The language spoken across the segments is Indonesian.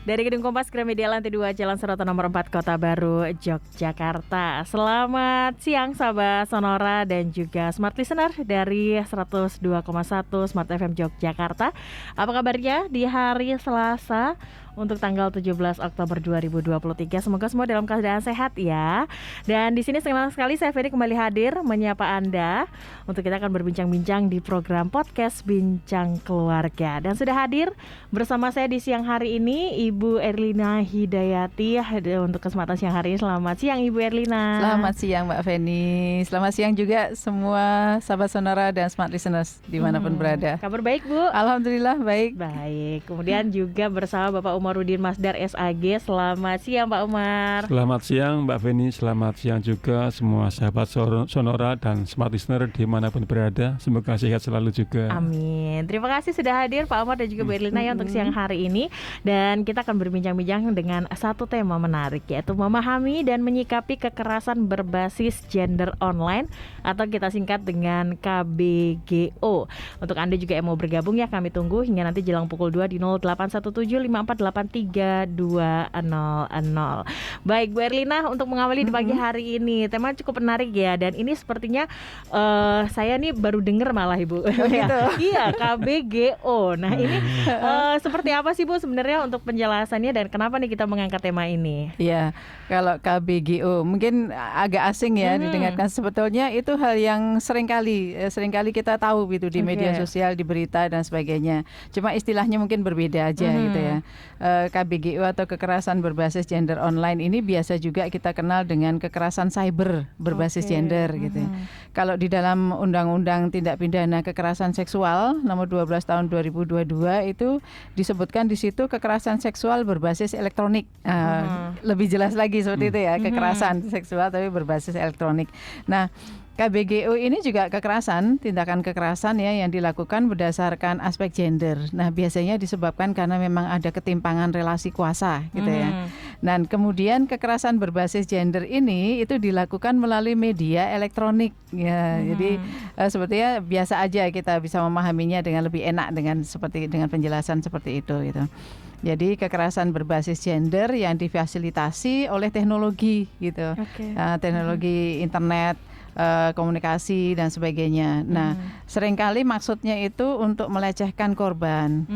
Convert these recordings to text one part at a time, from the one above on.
Dari Gedung Kompas Gramedia Lantai 2 Jalan Seroto nomor 4 Kota Baru, Yogyakarta. Selamat siang sahabat Sonora dan juga Smart Listener dari 102,1 Smart FM Yogyakarta. Apa kabarnya di hari Selasa untuk tanggal 17 Oktober 2023. Semoga semua dalam keadaan sehat ya. Dan di sini senang sekali saya Ferry kembali hadir menyapa Anda untuk kita akan berbincang-bincang di program podcast Bincang Keluarga. Dan sudah hadir bersama saya di siang hari ini Ibu Erlina Hidayati untuk kesempatan siang hari ini. Selamat siang Ibu Erlina. Selamat siang Mbak Feni. Selamat siang juga semua sahabat Sonora dan Smart Listeners dimanapun berada. Kabar baik Bu? Alhamdulillah baik. Baik. Kemudian juga bersama Bapak Umarudin Masdar SAG. Selamat siang Pak Umar. Selamat siang Mbak Feni. Selamat siang juga semua sahabat Sonora dan Smart Listener dimanapun berada. Semoga sehat selalu juga. Amin. Terima kasih sudah hadir Pak Umar dan juga Bu Erlina ya untuk siang hari ini. Dan kita akan berbincang-bincang dengan satu tema menarik, yaitu memahami dan menyikapi kekerasan berbasis gender online atau kita singkat dengan KBGO. Untuk Anda juga yang mau bergabung ya, kami tunggu hingga nanti jelang pukul 2 di 081754832000. Baik Bu Erlina, untuk mengawali di pagi hari ini tema cukup menarik ya, dan ini sepertinya saya nih baru dengar malah Ibu. Gitu. Iya, KBGO. Nah ini seperti apa sih Bu sebenarnya untuk penjelasannya dan kenapa nih kita mengangkat tema ini? Ya, kalau KBGO mungkin agak asing ya didengarkan. Sebetulnya itu hal yang seringkali kita tahu gitu di media sosial, di berita dan sebagainya. Cuma istilahnya mungkin berbeda aja gitu ya. KBGO atau kekerasan berbasis gender online ini biasa juga kita kenal dengan kekerasan cyber berbasis gender gitu ya. Kalau di dalam Undang-Undang Tindak Pidana Kekerasan Seksual nomor 12 tahun 2022 itu disebutkan di situ kekerasan seksual berbasis elektronik. Lebih jelas lagi seperti itu ya, kekerasan seksual tapi berbasis elektronik. Nah, KBGO ini juga kekerasan, tindakan kekerasan ya yang dilakukan berdasarkan aspek gender. Nah, biasanya disebabkan karena memang ada ketimpangan relasi kuasa gitu ya. Dan kemudian kekerasan berbasis gender ini itu dilakukan melalui media elektronik ya. Jadi sebetulnya biasa aja kita bisa memahaminya dengan lebih enak dengan penjelasan seperti itu gitu. Jadi kekerasan berbasis gender yang difasilitasi oleh teknologi gitu. Teknologi internet, komunikasi dan sebagainya. Nah, seringkali maksudnya itu untuk melecehkan korban,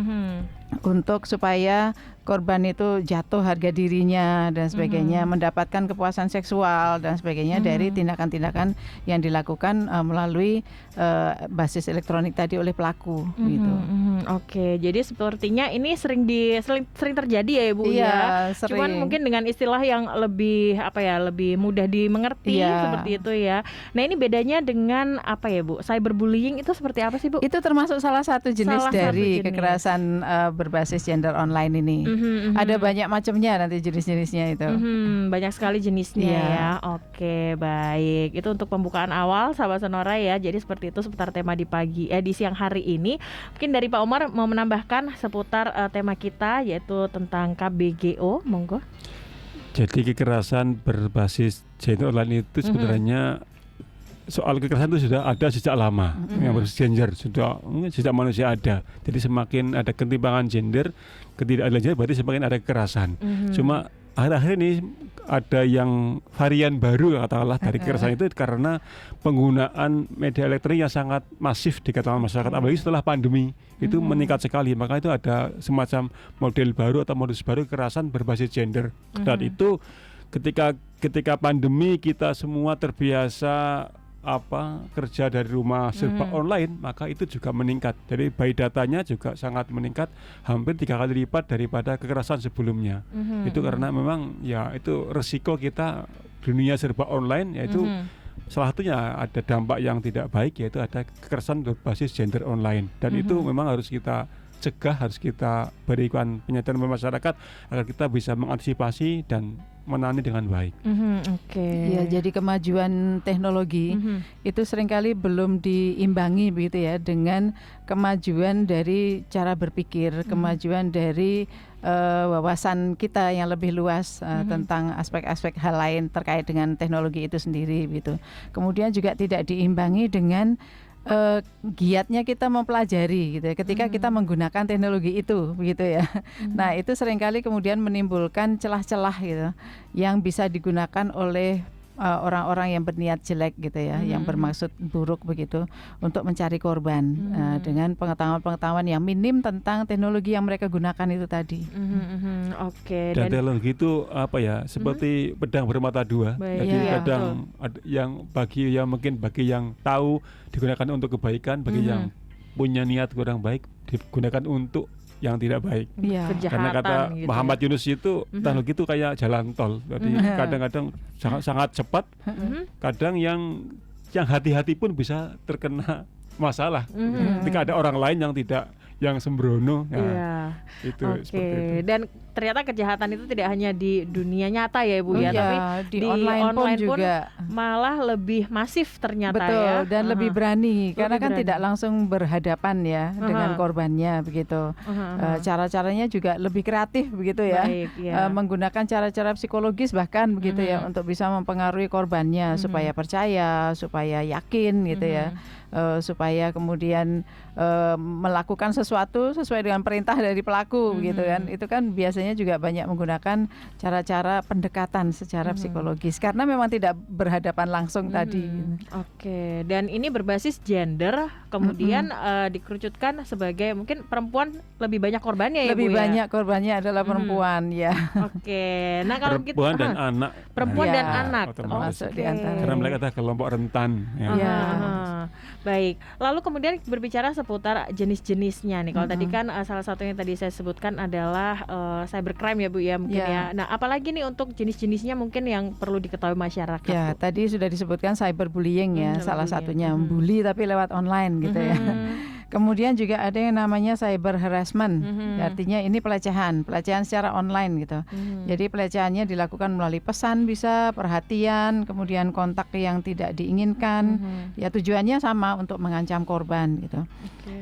untuk supaya korban itu jatuh harga dirinya dan sebagainya, mendapatkan kepuasan seksual dan sebagainya dari tindakan-tindakan yang dilakukan melalui basis elektronik tadi oleh pelaku gitu. Oke, jadi sepertinya ini sering terjadi ya Ibu ya. Sering. Cuman mungkin dengan istilah yang lebih lebih mudah dimengerti seperti itu ya. Nah, ini bedanya dengan apa ya Bu? Cyberbullying itu seperti apa sih Bu? Itu termasuk salah satu jenis dari kekerasan berbasis gender online ini. Ada banyak macamnya nanti jenis-jenisnya itu. Banyak sekali jenisnya ya. Oke, baik. Itu untuk pembukaan awal sahabat Sonora ya. Jadi seperti itu seputar tema di siang hari ini. Mungkin dari Pak Umar mau menambahkan seputar tema kita yaitu tentang KBGO, monggo. Jadi kekerasan berbasis gender online itu sebenarnya soal kekerasan itu sudah ada sejak lama. Yang berbasis gender sejak manusia ada. Jadi semakin ada ketimpangan gender, ketidakadilan gender berarti semakin ada kekerasan. Cuma akhir-akhir ini ada yang varian baru katakanlah dari kekerasan itu karena penggunaan media elektronik yang sangat masif di kalangan masyarakat, apalagi setelah pandemi itu meningkat sekali. Maka itu ada semacam model baru atau modus baru kekerasan berbasis gender. Dan itu ketika pandemi kita semua terbiasa kerja dari rumah serba online, maka itu juga meningkat. Jadi by datanya juga sangat meningkat, hampir 3 kali lipat daripada kekerasan sebelumnya. Itu karena memang ya itu resiko kita dunia serba online, yaitu salah satunya ada dampak yang tidak baik, yaitu ada kekerasan berbasis gender online. Dan itu memang harus kita cegah, harus kita berikan penyadaran kepada masyarakat agar kita bisa mengantisipasi dan menangani dengan baik. Ya, jadi kemajuan teknologi itu seringkali belum diimbangi begitu ya dengan kemajuan dari cara berpikir, kemajuan dari wawasan kita yang lebih luas tentang aspek-aspek hal lain terkait dengan teknologi itu sendiri gitu. Kemudian juga tidak diimbangi dengan giatnya kita mempelajari gitu ya, ketika kita menggunakan teknologi itu begitu ya. Nah itu seringkali kemudian menimbulkan celah-celah gitu yang bisa digunakan oleh orang-orang yang berniat jelek gitu ya, yang bermaksud buruk begitu untuk mencari korban dengan pengetahuan-pengetahuan yang minim tentang teknologi yang mereka gunakan itu tadi. Oke. Dan teknologi itu apa ya, seperti pedang bermata dua. Baik. Jadi Iya, kadang yang mungkin bagi yang tahu digunakan untuk kebaikan, bagi yang punya niat kurang baik digunakan untuk yang tidak baik. Kejahatan Karena kata gitu Muhammad ya. Yunus itu teknologi itu kayak jalan tol. Jadi kadang-kadang sangat cepat, kadang yang hati-hati pun bisa terkena masalah. Ketika ada orang lain yang sembrono. Iya. Itu Oke. seperti itu. Dan ternyata kejahatan itu tidak hanya di dunia nyata ya Ibu ya, Iya, tapi di online pun juga malah lebih masif ternyata betul, ya. dan lebih berani karena kan berani. tidak langsung berhadapan ya dengan korbannya begitu. Cara-caranya juga lebih kreatif begitu ya. Baik, ya. Menggunakan cara-cara psikologis bahkan begitu ya untuk bisa mempengaruhi korbannya supaya percaya, supaya yakin gitu ya. Supaya kemudian melakukan sesuatu sesuai dengan perintah dari pelaku gitu kan. Itu kan biasanya juga banyak menggunakan cara-cara pendekatan secara psikologis karena memang tidak berhadapan langsung tadi. Oke, dan ini berbasis gender, kemudian dikerucutkan sebagai mungkin perempuan lebih banyak korbannya ya Lebih Bu ya? banyak korbannya adalah perempuan ya. Oke, nah kalau perempuan dan anak. perempuan Ya, dan anak, otomatis. termasuk di antara. Karena mereka adalah kelompok rentan. Ya. Ya. Baik, lalu kemudian berbicara seputar jenis-jenisnya nih. Kalau tadi kan salah satunya tadi saya sebutkan adalah cybercrime ya Bu ya mungkin ya. Nah, apalagi nih untuk jenis-jenisnya mungkin yang perlu diketahui masyarakat. Ya, Bu? tadi sudah disebutkan cyberbullying ya, salah satunya bully tapi lewat online gitu ya. Kemudian juga ada yang namanya cyber harassment, artinya ini pelecehan secara online gitu. Jadi pelecehannya dilakukan melalui pesan bisa, perhatian, kemudian kontak yang tidak diinginkan. Ya tujuannya sama untuk mengancam korban gitu.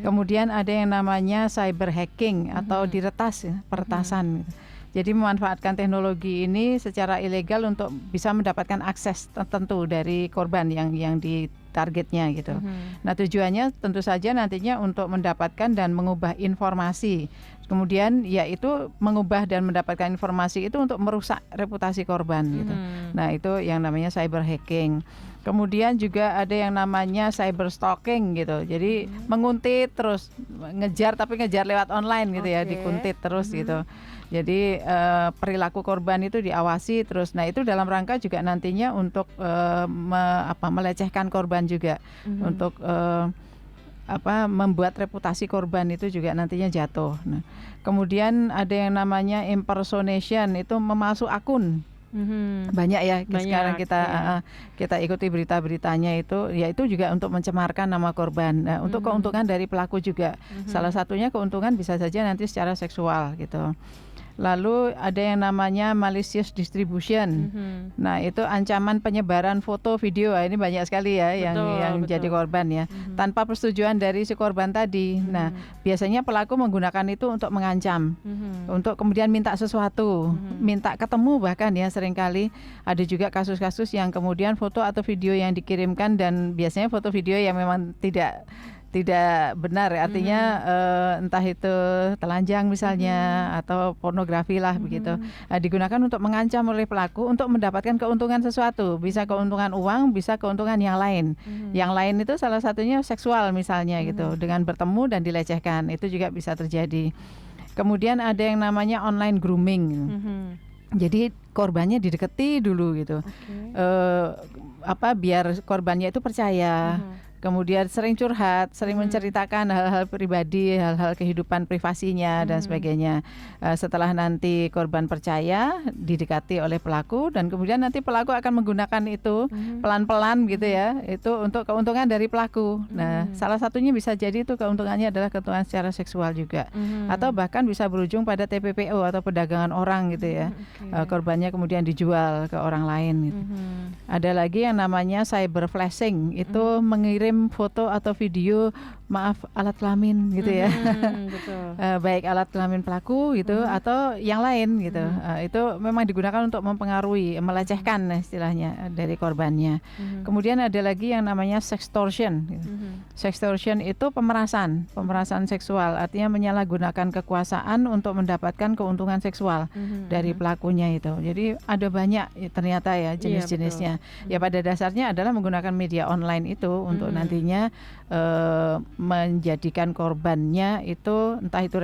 Kemudian ada yang namanya cyber hacking atau diretas ya, peretasan gitu. Jadi memanfaatkan teknologi ini secara ilegal untuk bisa mendapatkan akses tertentu dari korban yang ditargetnya gitu. Nah tujuannya tentu saja nantinya untuk mendapatkan dan mengubah informasi. Kemudian yaitu mengubah dan mendapatkan informasi itu untuk merusak reputasi korban gitu. Nah itu yang namanya cyber hacking. Kemudian juga ada yang namanya cyber stalking gitu. Jadi menguntit terus, ngejar tapi ngejar lewat online gitu ya, dikuntit terus gitu. Jadi perilaku korban itu diawasi terus. Nah itu dalam rangka juga nantinya untuk melecehkan korban juga, untuk membuat reputasi korban itu juga nantinya jatuh. Nah, kemudian ada yang namanya impersonation, itu memalsu akun. Banyak ya sekarang kita ikuti berita-beritanya itu, ya itu juga untuk mencemarkan nama korban. Nah, untuk keuntungan dari pelaku juga. Salah satunya keuntungan bisa saja nanti secara seksual gitu. Lalu ada yang namanya malicious distribution. Nah, itu ancaman penyebaran foto, video. Ini banyak sekali ya yang jadi korban ya. Tanpa persetujuan dari si korban tadi. Nah, biasanya pelaku menggunakan itu untuk mengancam. Untuk kemudian minta sesuatu, minta ketemu bahkan ya seringkali. Ada juga kasus-kasus yang kemudian foto atau video yang dikirimkan dan biasanya foto video yang memang tidak benar, artinya entah itu telanjang misalnya atau pornografi lah begitu, digunakan untuk mengancam oleh pelaku untuk mendapatkan keuntungan sesuatu, bisa keuntungan uang, bisa keuntungan yang lain. Yang lain itu salah satunya seksual misalnya gitu, dengan bertemu dan dilecehkan, itu juga bisa terjadi. Kemudian ada yang namanya online grooming. Jadi korbannya dideketi dulu gitu, biar korbannya itu percaya. Kemudian sering curhat, sering menceritakan hal-hal pribadi, hal-hal kehidupan privasinya dan sebagainya. Setelah nanti korban percaya, didekati oleh pelaku dan kemudian nanti pelaku akan menggunakan itu pelan-pelan gitu ya, itu untuk keuntungan dari pelaku. Nah, salah satunya bisa jadi itu keuntungannya adalah keuntungan secara seksual juga, atau bahkan bisa berujung pada TPPO atau perdagangan orang gitu ya. Korbannya kemudian dijual ke orang lain gitu. Ada lagi yang namanya cyber flashing, itu mengirim foto atau video alat kelamin gitu ya. Betul. Baik alat kelamin pelaku gitu atau yang lain gitu. Itu memang digunakan untuk mempengaruhi, melecehkan istilahnya dari korbannya. Kemudian ada lagi yang namanya sextortion gitu. Sextortion itu pemerasan seksual, artinya menyalahgunakan kekuasaan untuk mendapatkan keuntungan seksual dari pelakunya itu. Jadi ada banyak ternyata ya jenis-jenisnya. Ya pada dasarnya adalah menggunakan media online itu untuk nantinya menjadikan korbannya itu entah itu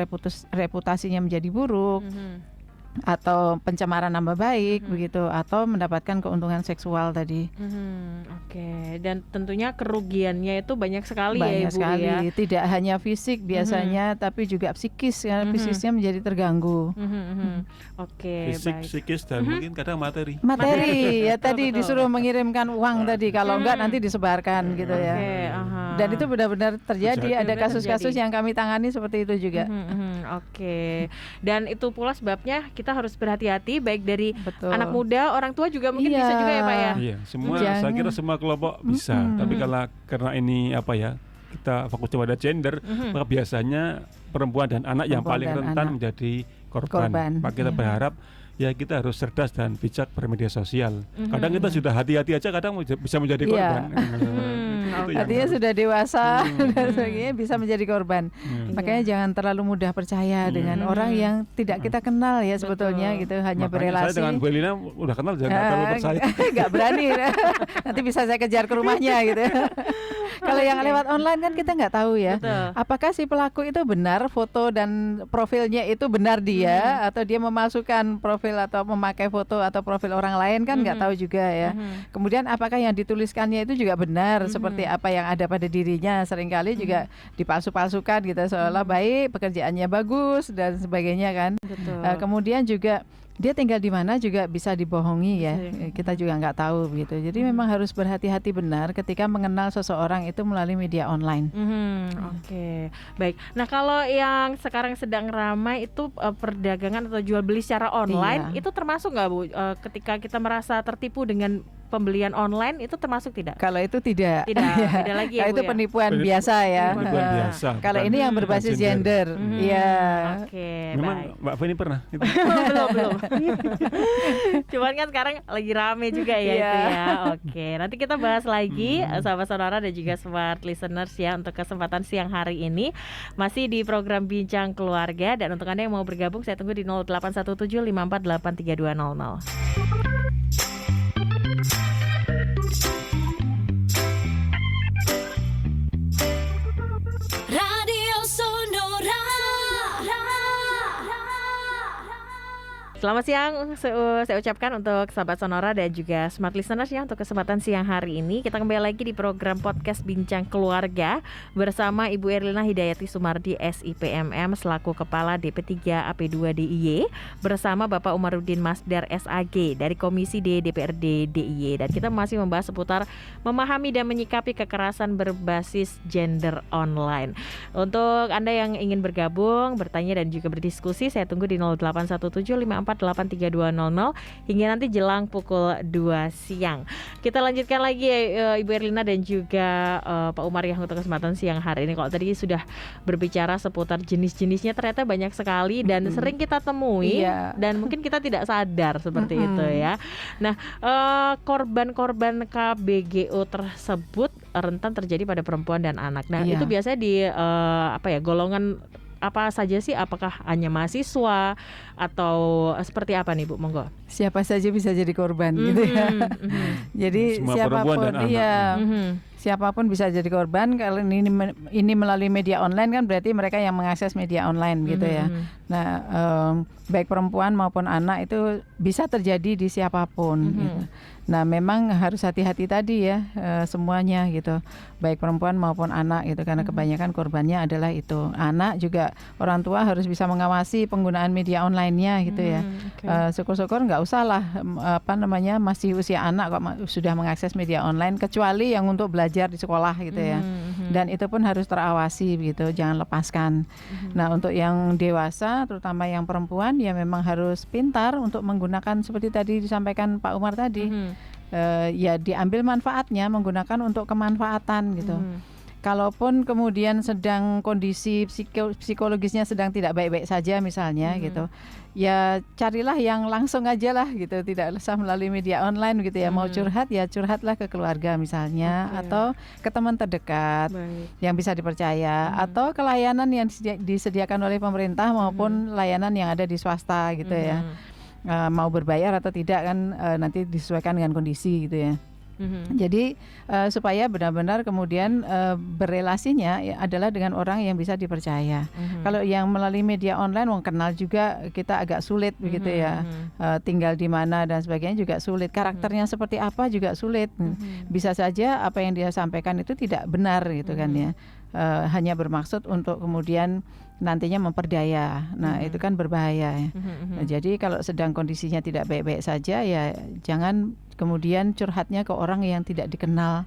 reputasinya menjadi buruk atau pencemaran nama baik begitu, atau mendapatkan keuntungan seksual tadi. Oke. Dan tentunya kerugiannya itu banyak sekali ya Banyak Ibu sekali, ya. tidak hanya fisik biasanya tapi juga psikis ya, fisisnya menjadi terganggu. Oke, Fisik, baik. psikis, dan mungkin kadang materi. Materi ya tadi Betul. disuruh mengirimkan uang tadi, kalau enggak nanti disebarkan gitu ya. Oke, aha. Dan itu benar-benar terjadi, ada Benar-benar kasus-kasus terjadi. yang kami tangani seperti itu juga. Oke. Dan itu pula sebabnya kita harus berhati-hati baik dari Betul. anak muda, orang tua juga mungkin Iya. bisa juga ya Pak ya. Iya, semua Jangan. saya kira semua kelompok bisa. Tapi karena ini apa ya, kita fokus pada gender, maka biasanya perempuan dan anak yang Perempuan paling dan rentan anak. menjadi Korban. korban. Maka kita berharap ya kita harus cerdas dan bijak bermedia sosial. Kadang kita sudah hati-hati aja, kadang bisa menjadi Iya. korban. Itu yang Artinya harus. sudah dewasa dan sebagainya bisa menjadi korban. Makanya jangan terlalu mudah percaya dengan orang yang tidak kita kenal ya sebetulnya gitu, hanya Makanya saya berelasi. dengan Bu Elina udah kenal, jangan terlalu percaya. Nggak berani. Nanti bisa saya kejar ke rumahnya gitu. Kalau yang lewat online kan kita nggak tahu ya. Betul. Apakah si pelaku itu benar foto dan profilnya itu benar dia, atau dia memasukkan profil atau memakai foto atau profil orang lain kan nggak tahu juga ya. Kemudian apakah yang dituliskannya itu juga benar seperti apa yang ada pada dirinya. Seringkali juga dipalsu-palsukan gitu, seolah baik, pekerjaannya bagus dan sebagainya kan. Betul. Kemudian juga dia tinggal di mana juga bisa dibohongi ya. Bisa. Kita juga nggak tahu begitu. Jadi memang harus berhati-hati benar ketika mengenal seseorang itu melalui media online. Oke, baik. Nah kalau yang sekarang sedang ramai itu perdagangan atau jual beli secara online, Iya. itu termasuk nggak Bu? Ketika kita merasa tertipu dengan pembelian online, itu termasuk tidak? Kalau itu tidak. Tidak lagi ya Kalau Bu itu ya? penipuan biasa ya. Penipuan biasa, Kalau bukan ini yang berbasis gender. gender. Iya. Oke, Memang baik. Mbak Feni pernah itu. belum. Cuman kan sekarang lagi rame juga ya Iya. itu ya. Oke, nanti kita bahas lagi sahabat Sonora dan juga smart listeners ya untuk kesempatan siang hari ini masih di program Bincang Keluarga, dan untuk Anda yang mau bergabung saya tunggu di 081754832000. Radio Sonora. Selamat siang, saya ucapkan untuk sahabat Sonora dan juga smart listeners ya untuk kesempatan siang hari ini. Kita kembali lagi di program podcast Bincang Keluarga bersama Ibu Erlina Hidayati Sumardi SIPMM selaku Kepala DP3 AP2 DIY, bersama Bapak Umaruddin Masdar SAG dari Komisi D DPRD DIY, dan kita masih membahas seputar memahami dan menyikapi kekerasan berbasis gender online. Untuk Anda yang ingin bergabung, bertanya dan juga berdiskusi, saya tunggu di 081754832000 hingga nanti jelang pukul 2 siang. Kita lanjutkan lagi Ibu Erlina dan juga Pak Umar yang untuk kesempatan siang hari ini. Kalau tadi sudah berbicara seputar jenis-jenisnya, ternyata banyak sekali dan sering kita temui. Iya. Dan mungkin kita tidak sadar seperti itu ya. Nah, korban-korban KBGO tersebut rentan terjadi pada perempuan dan anak. Nah, Iya. itu biasanya di golongan apa saja sih? Apakah hanya mahasiswa atau seperti apa nih Bu? Monggo. Siapa saja bisa jadi korban gitu ya. Jadi Semua siapapun perempuan dan anak. iya. Siapapun bisa jadi korban. Kalau ini melalui media online kan berarti mereka yang mengakses media online gitu ya. Nah, baik perempuan maupun anak itu bisa terjadi di siapapun gitu. Nah, memang harus hati-hati tadi ya, semuanya gitu, baik perempuan maupun anak gitu, karena kebanyakan korbannya adalah itu. Anak juga, orang tua harus bisa mengawasi penggunaan media online-nya gitu ya. Syukur-syukur nggak usah lah masih usia anak kok sudah mengakses media online, kecuali yang untuk belajar di sekolah gitu ya. Dan itu pun harus terawasi gitu, jangan lepaskan. Nah, untuk yang dewasa, terutama yang perempuan, ya memang harus pintar untuk menggunakan seperti tadi disampaikan Pak Umar tadi. Ya diambil manfaatnya, menggunakan untuk kemanfaatan gitu. kalaupun kemudian sedang kondisi psikologisnya sedang tidak baik-baik saja misalnya gitu, ya carilah yang langsung aja lah gitu, tidak usah melalui media online gitu ya. Mau curhat ya curhatlah ke keluarga misalnya, atau ke teman terdekat yang bisa dipercaya, atau ke layanan yang disediakan oleh pemerintah maupun layanan yang ada di swasta gitu ya. Mau berbayar atau tidak kan nanti disesuaikan dengan kondisi gitu ya. Jadi supaya benar-benar kemudian berelasinya ya, adalah dengan orang yang bisa dipercaya. Kalau yang melalui media online, wong kenal juga kita agak sulit begitu ya. Tinggal di mana dan sebagainya juga sulit. Karakternya seperti apa juga sulit. Bisa saja apa yang dia sampaikan itu tidak benar gitu kan ya. Hanya bermaksud untuk kemudian nantinya memperdaya. Nah, itu kan berbahaya ya. Nah, jadi kalau sedang kondisinya tidak baik-baik saja ya jangan kemudian curhatnya ke orang yang tidak dikenal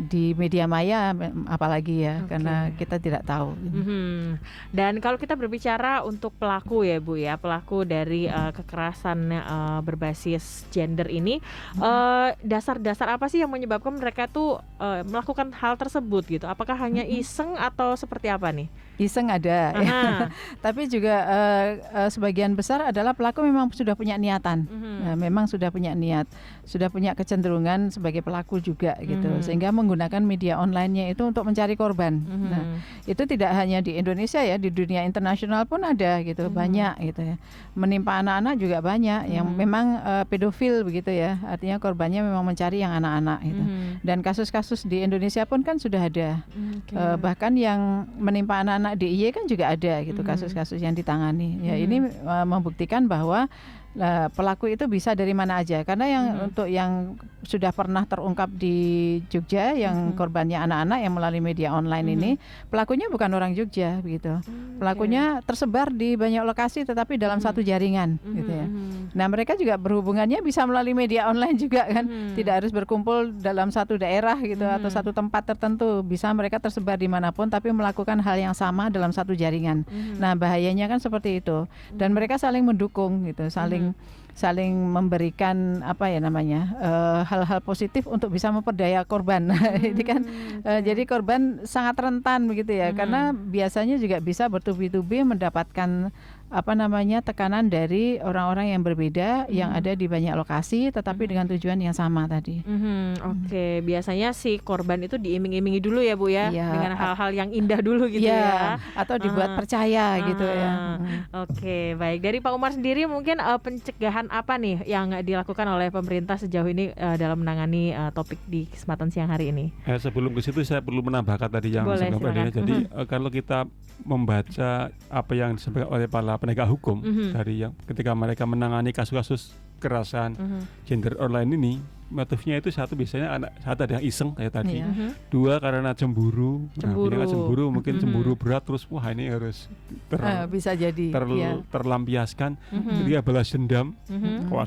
di media maya apalagi ya, karena kita tidak tahu. Dan kalau kita berbicara untuk pelaku ya Bu ya, pelaku dari kekerasan berbasis gender ini, dasar-dasar apa sih yang menyebabkan mereka tuh melakukan hal tersebut gitu? Apakah hanya iseng atau seperti apa nih? Iseng ada, ya. Tapi juga sebagian besar adalah pelaku memang sudah punya niatan, memang sudah punya niat, sudah punya kecenderungan sebagai pelaku juga gitu, sehingga menggunakan media online-nya itu untuk mencari korban. Nah, itu tidak hanya di Indonesia ya, di dunia internasional pun ada gitu, banyak gitu ya. Menimpa anak-anak juga banyak yang memang pedofil begitu ya, artinya korbannya memang mencari yang anak-anak gitu. Dan kasus-kasus di Indonesia pun kan sudah ada, bahkan yang menimpa anak-anak DIY kan juga ada gitu, kasus-kasus yang ditangani. Ya ini membuktikan bahwa pelaku itu bisa dari mana aja, karena yang untuk yang sudah pernah terungkap di Jogja yang korbannya anak-anak yang melalui media online ini, pelakunya bukan orang Jogja begitu. Pelakunya tersebar di banyak lokasi tetapi dalam satu jaringan gitu ya. Nah, mereka juga berhubungannya bisa melalui media online juga kan. Tidak harus berkumpul dalam satu daerah gitu atau satu tempat tertentu. Bisa mereka tersebar dimanapun tapi melakukan hal yang sama dalam satu jaringan. Nah, bahayanya kan seperti itu. Dan mereka saling mendukung gitu, saling memberikan apa ya namanya hal-hal positif untuk bisa memperdaya korban. Ini kan jadi korban sangat rentan begitu ya, karena biasanya juga bisa bertubi-tubi mendapatkan apa namanya tekanan dari orang-orang yang berbeda yang ada di banyak lokasi tetapi dengan tujuan yang sama tadi. Oke, biasanya si korban itu diiming-imingi dulu ya Bu ya, dengan hal-hal yang indah dulu gitu ya, atau dibuat percaya gitu ya. Oke, baik. Dari Pak Umar sendiri mungkin pencegahan apa nih yang dilakukan oleh pemerintah sejauh ini dalam menangani topik di kesempatan siang hari ini? Sebelum ke situ saya perlu menambahkan tadi yang sebenarnya. Jadi kalau kita membaca apa yang disampaikan oleh para penegak hukum dari yang ketika mereka menangani kasus-kasus kekerasan gender online ini, motifnya itu satu biasanya satu ada yang iseng kayak tadi, dua karena cemburu. Nah, cemburu mungkin cemburu berat terus wah ini harus bisa jadi terlampiaskan. Ketiga balas dendam,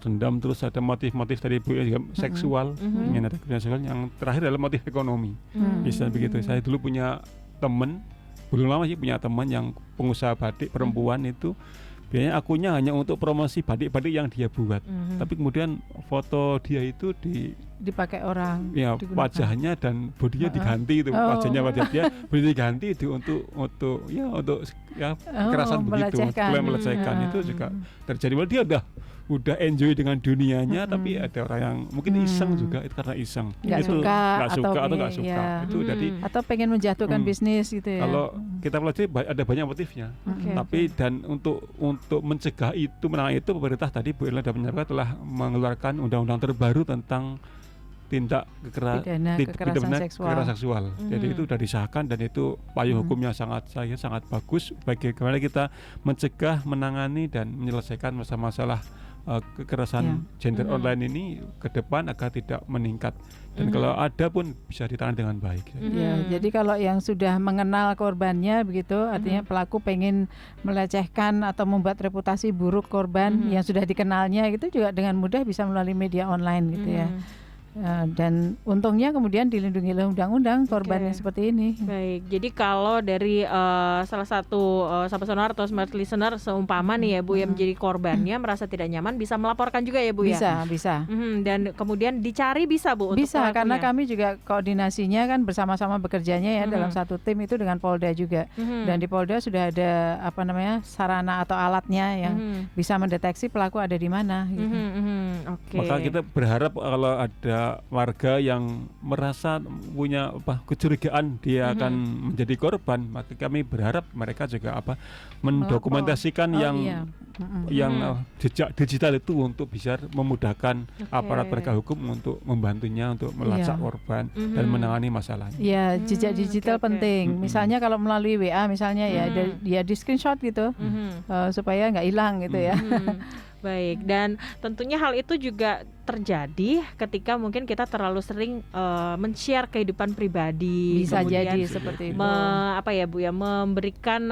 dendam, terus ada motif-motif tadi Bu juga seksual, ingin ada kekerasan seksual. Yang terakhir adalah motif ekonomi. Bisa begitu. Saya dulu punya teman, belum lama sih punya teman yang pengusaha batik perempuan itu. Biasanya akunnya hanya untuk promosi batik-batik yang dia buat. Tapi kemudian foto dia itu dipakai orang, ya wajahnya dan bodinya diganti itu, wajahnya wajah dia bodinya diganti itu untuk kekerasan begitu, melecehkan itu juga terjadi. Padahal dia udah enjoy dengan dunianya, tapi ada orang yang mungkin iseng juga, itu karena iseng, nggak suka atau nggak suka, itu jadi atau pengen menjatuhkan bisnis gitu ya. Kalau kita pelajari ada banyak motifnya, tapi dan untuk mencegah itu, menangani itu, pemerintah tadi Bu Irna sudah menyampaikan telah mengeluarkan undang-undang terbaru tentang tindak kekerasan seksual. Jadi itu sudah disahkan dan itu payung hukumnya sangat bagus. Bagaimana kita mencegah, menangani dan menyelesaikan masalah kekerasan gender online ini ke depan agar tidak meningkat, dan kalau ada pun bisa ditangani dengan baik. Jadi kalau yang sudah mengenal korbannya begitu, artinya pelaku pengen melecehkan atau membuat reputasi buruk korban yang sudah dikenalnya, itu juga dengan mudah bisa melalui media online gitu ya. Dan untungnya kemudian dilindungi oleh undang-undang korban yang seperti ini. Baik, jadi kalau dari salah satu sahabat sonora atau smart listener seumpama nih ya Bu yang menjadi korbannya merasa tidak nyaman, bisa melaporkan juga ya Bu ya? Bisa. Dan kemudian dicari bisa Bu untuk Bisa, pelakunya? karena kami juga koordinasinya kan bersama-sama bekerjanya ya dalam satu tim itu dengan Polda juga. Dan di Polda sudah ada sarana atau alatnya yang bisa mendeteksi pelaku ada di mana gitu. Oke. Maka kita berharap kalau ada warga yang merasa punya kecurigaan dia akan menjadi korban, maka kami berharap mereka juga mendokumentasikan yang jejak digital itu untuk bisa memudahkan aparat penegak hukum untuk membantunya untuk melacak korban dan menangani masalahnya. Ya, jejak digital penting. Misalnya kalau melalui WA misalnya ya di screenshot gitu supaya nggak hilang gitu ya. Baik, dan tentunya hal itu juga terjadi ketika mungkin kita terlalu sering men-share kehidupan pribadi, bisa kemudian jadi seperti itu. Memberikan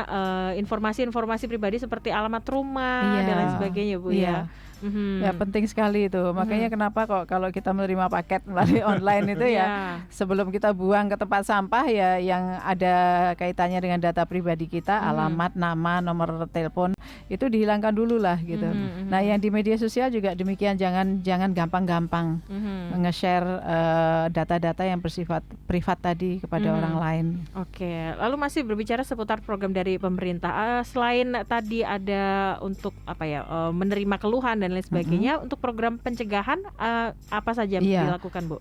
informasi-informasi pribadi seperti alamat rumah dan lain sebagainya Bu ya. Ya penting sekali itu. Makanya kenapa kok kalau kita menerima paket melalui online itu ya sebelum kita buang ke tempat sampah ya yang ada kaitannya dengan data pribadi kita, alamat, nama, nomor telepon itu dihilangkan dulu lah gitu. Nah, yang di media sosial juga demikian, jangan gampang-gampang nge-share data-data yang bersifat privat tadi kepada orang lain. Oke, lalu masih berbicara seputar program dari pemerintah. Selain tadi ada untuk menerima keluhan dan lain sebagainya, untuk program pencegahan apa saja yang dilakukan Bu?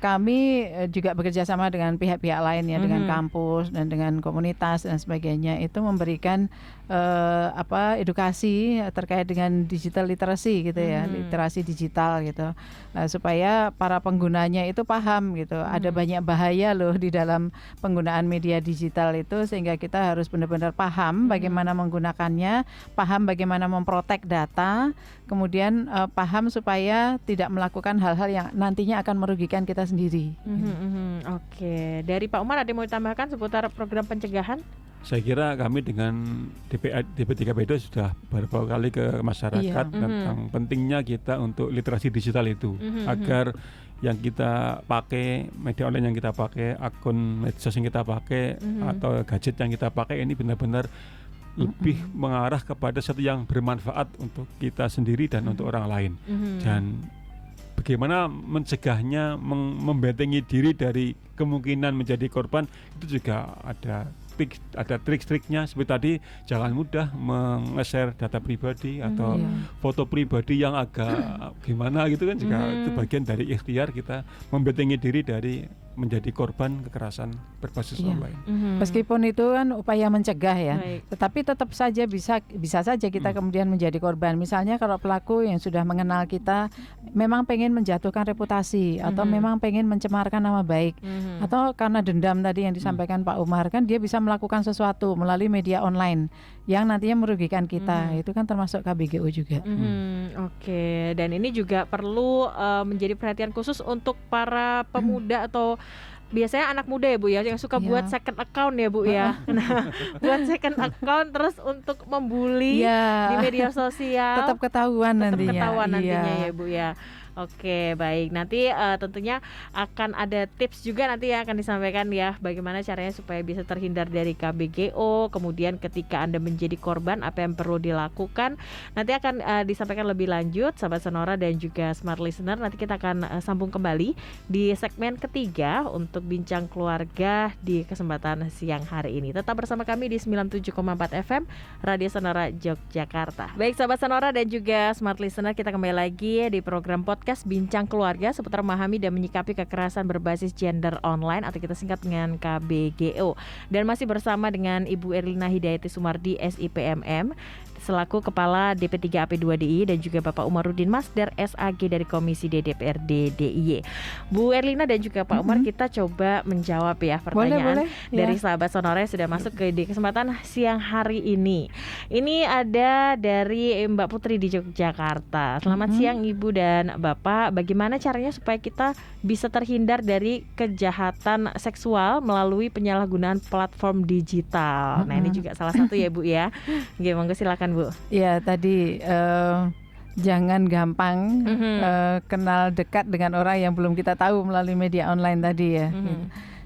Kami juga bekerja sama dengan pihak-pihak lain ya, dengan kampus dan dengan komunitas dan sebagainya, itu memberikan edukasi terkait dengan digital literacy gitu ya, literasi digital gitu, supaya para penggunanya itu paham gitu. Ada banyak bahaya loh di dalam penggunaan media digital itu, sehingga kita harus benar-benar paham bagaimana menggunakannya, paham bagaimana memprotek data, kemudian paham supaya tidak melakukan hal-hal yang nantinya akan merugikan kita sendiri. Oke, dari Pak Umar ada yang mau ditambahkan seputar program pencegahan? Saya kira kami dengan DP3PIDO sudah beberapa kali ke masyarakat tentang pentingnya kita untuk literasi digital itu, agar yang kita pakai, media online yang kita pakai, akun medsos yang kita pakai, atau gadget yang kita pakai ini benar-benar lebih mengarah kepada sesuatu yang bermanfaat untuk kita sendiri dan untuk orang lain. Dan bagaimana mencegahnya, membentengi diri dari kemungkinan menjadi korban, itu juga ada trik-triknya. Seperti tadi, jangan mudah meng-share data pribadi atau foto pribadi yang agak gimana gitu kan, juga itu bagian dari ikhtiar kita membentengi diri dari menjadi korban kekerasan berbasis online. Meskipun itu kan upaya mencegah ya, tetapi tetap saja bisa saja kita kemudian menjadi korban. Misalnya kalau pelaku yang sudah mengenal kita memang pengen menjatuhkan reputasi atau memang pengen mencemarkan nama baik, atau karena dendam tadi yang disampaikan Pak Umar, kan dia bisa melakukan sesuatu melalui media online yang nantinya merugikan kita. Itu kan termasuk KBGO juga. Oke, dan ini juga perlu menjadi perhatian khusus untuk para pemuda atau biasanya anak muda ya Bu ya, yang suka buat second account ya Bu ya. Nah, buat second account terus untuk membuli di media sosial, tetap ketahuan nantinya ya Bu ya. Oke, baik. Nanti tentunya akan ada tips juga nanti yang akan disampaikan ya, bagaimana caranya supaya bisa terhindar dari KBGO. Kemudian ketika Anda menjadi korban, apa yang perlu dilakukan. Nanti akan disampaikan lebih lanjut, sahabat Sonora dan juga smart listener. Nanti kita akan sambung kembali di segmen ketiga untuk bincang keluarga di kesempatan siang hari ini. Tetap bersama kami di 97,4 FM Radio Sonora Yogyakarta. Baik sahabat Sonora dan juga smart listener, kita kembali lagi di program podcast Bincang Keluarga seputar memahami dan menyikapi kekerasan berbasis gender online atau kita singkat dengan KBGO. Dan masih bersama dengan Ibu Erlina Hidayati Sumardi SIPMM selaku Kepala DP3AP2DIY dan juga Bapak Umaruddin Masdar SAG dari Komisi D DPRD DIY. Bu Erlina dan juga Pak Umar, kita coba menjawab ya pertanyaan dari sahabat Sonora yang sudah masuk di kesempatan siang hari ini. Ini ada dari Mbak Putri di Yogyakarta. Selamat siang Ibu dan Bapak. Bagaimana caranya supaya kita bisa terhindar dari kejahatan seksual melalui penyalahgunaan platform digital? Nah, ini juga salah satu ya Bu ya. Oke, monggo silakan Bu. Ya, tadi jangan gampang kenal dekat dengan orang yang belum kita tahu melalui media online tadi ya.